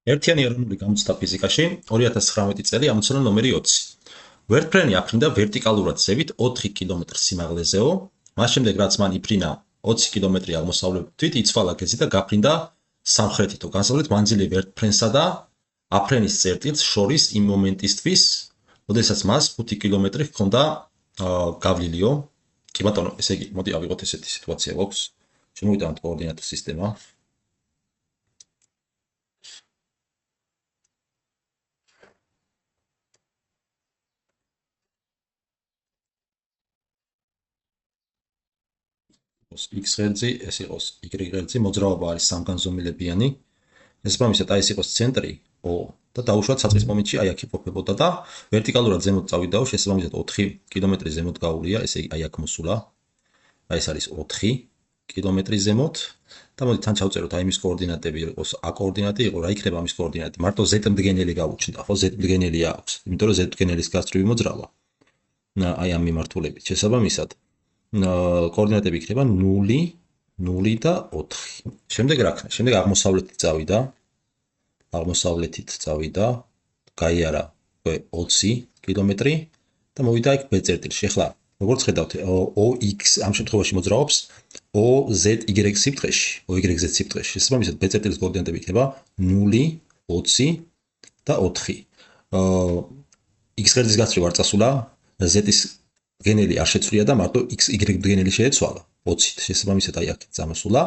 ერთიანი ეროვნული გამოცდა ფიზიკაში 2019 წელი ამოცანა ნომერი 20. ვერტფრენი აფრინდა ვერტიკალურად ზევით 4 კილომეტრ სიმაღლეზეო, მას შემდეგ რაც მან იფრინა 20 კილომეტრი აღმოსავლეთით, იცვალა გეზი და გაფრინდა სამხრეთითო. განსაზღვრეთ მანძილი ვერტფრენსა და აფრენის წერტილს შორის იმ მომენტისთვის, როდესაც მას 5 კილომეტრი ჰქონდა გავლილიო. კი ბატონო, ესე იგი, მოდი ავიღოთ ესეთი სიტუაცია გვაქვს. შემოვიტანოთ კოორდინატთა სისტემა. x ღერძი, ეს იყოს y ღერძი, მოძრაობა არის სამგანზომილებიანი. ესაბამისად, ეს იყოს ცენტრი O და დაუშვათ საწყის მომენტში აი აქ იყოფებოდა და ვერტიკალურად ზემოთ წავიდაო, შესაბამისად 4 კილომეტრი ზემოთ გაურია, ესე იგი აი აქ მოსულა. აი ეს არის 4 კილომეტრი ზემოთ და მოდი თან ჩავწეროთ აი მის კოორდინატები იყოს a კოორდინატი იყო, რა იქნება მის კოორდინატი? მარტო z მდგენელი გავუჩნდა, ხო, z მდგენელი აქვს, იმიტომ რომ z მდგენელის გასწვრივი მოძრაობა. აი ამ მიმართულებით. შესაბამისად კოორდინატები იქნება 0, 0 და 4. შემდეგ რა ხდება? შემდეგ აღმოსავლეთით წავიდა, გაიარა 20 კილომეტრი და მოვიდა იქ B წერტილში. ახლა როგორც ხედავთ, OX ამ შემთხვევაში მოძრაობს OZY სიბრტყეში, OYZ სიბრტყეში. შესაბამისად, B წერტილის კოორდინატები იქნება 0, 20 და 4. X ღერძის გასწვრივ არ წასულა, Z-ის მდგენელი არ შეცვლია და მარტო XY მდგენელი შეეცვალა 20-ით. შესაბამისად, აი აქ წამოსულა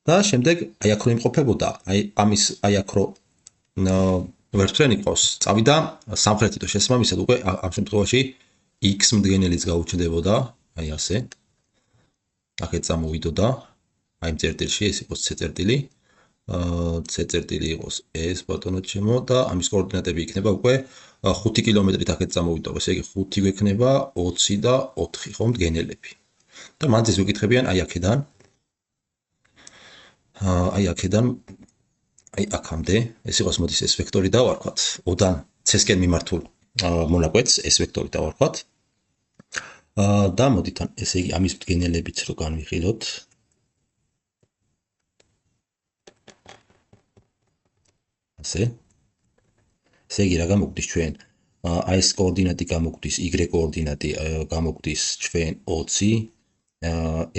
და შემდეგ აი აქ რო იმყოფებოდა, აი აქ რო ვერტფრენი ყავს, წავიდა სამხრეთითო. შესაბამისად, უკვე ამ შემთხვევაში X მდგენელიც გაუჩნდებოდა, აი ასე. აქეთ წამოვიდოდა, აი ამ წერტილში, ეს იყოს C წერტილი. C წერტილი იყოს ეს ბატონო ჩემო და ამის კოორდინატები იქნება უკვე 5 კილომეტრით აქეთ წამოვიდა. ესე იგი 5 გვექნება 20 და 4 ხო მდგენელები. და მანძილს ვიკითხებიან აი აქედან. აი აქედან აი აქამდე, ეს იყოს მოდის ეს ვექტორი დავარქვათ, O-დან C-სკენ მიმართულ მონაკვეთს ეს ვექტორი დავარქვათ. და მოდით ან ესე იგი ამის მდგენელებიც რო განვიხილოთ. ასე. ესე იგი რა გამოგვდის ჩვენ? აი ეს კოორდინატი გამოგვდის, y კოორდინატი გამოგვდის ჩვენ 20,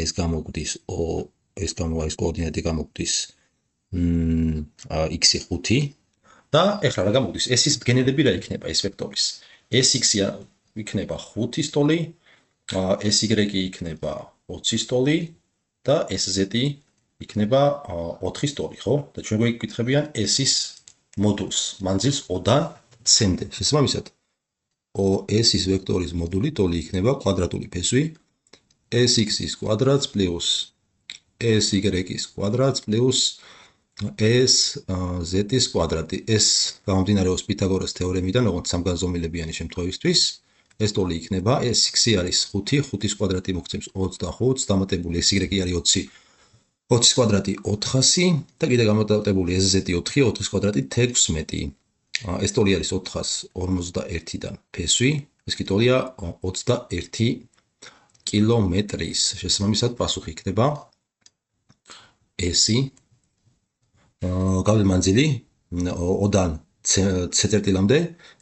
ეს გამოგვდის ეს კოორდინატი გამოგვდის x-ი 5 და ეხლა რა გამოგვდის? S-ის მდგენელები რა იქნება ეს ვექტორის? SX-ი იქნება 5 სტოლი, SY-ი იქნება 20 სტოლი და SZ-ი იქნება 4 სტოლი, ხო? და ჩვენ გვეკითხებიან S-ის მოდულს, მანძილს O-დან C-მდე. შესაბამისად, S-ის ვექტორის მოდული ტოლი იქნება კვადრატული ფესვი SX-ის კვადრატს პლუს SY-ის კვადრატს პლუს SZ-ის კვადრატი. ეს გამომდინარეობს პითაგორას თეორემიდან, როგორც სამგანზომილებიანი შემთხვევისთვის. ეს ტოლი იქნება, SX-ი არის 5, 5-ის კვადრატი მოგცემს 25, დამატებული SY-ი არის 20. 20-ის კვადრატი 400 და კიდე გამოტებული SZ-ი 4, 4-ის კვადრატი 16. ეს ტოლი არის 451-დან ფესვი, ეს კი ტოლია 21 კილომეტრის. შესაბამისად, პასუხი იქნება S-ი გავლილ-მანძილი O-დან C წერტილამდე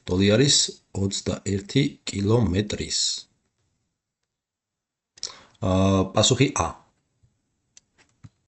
ტოლი არის 21 კილომეტრის. პასუხი A.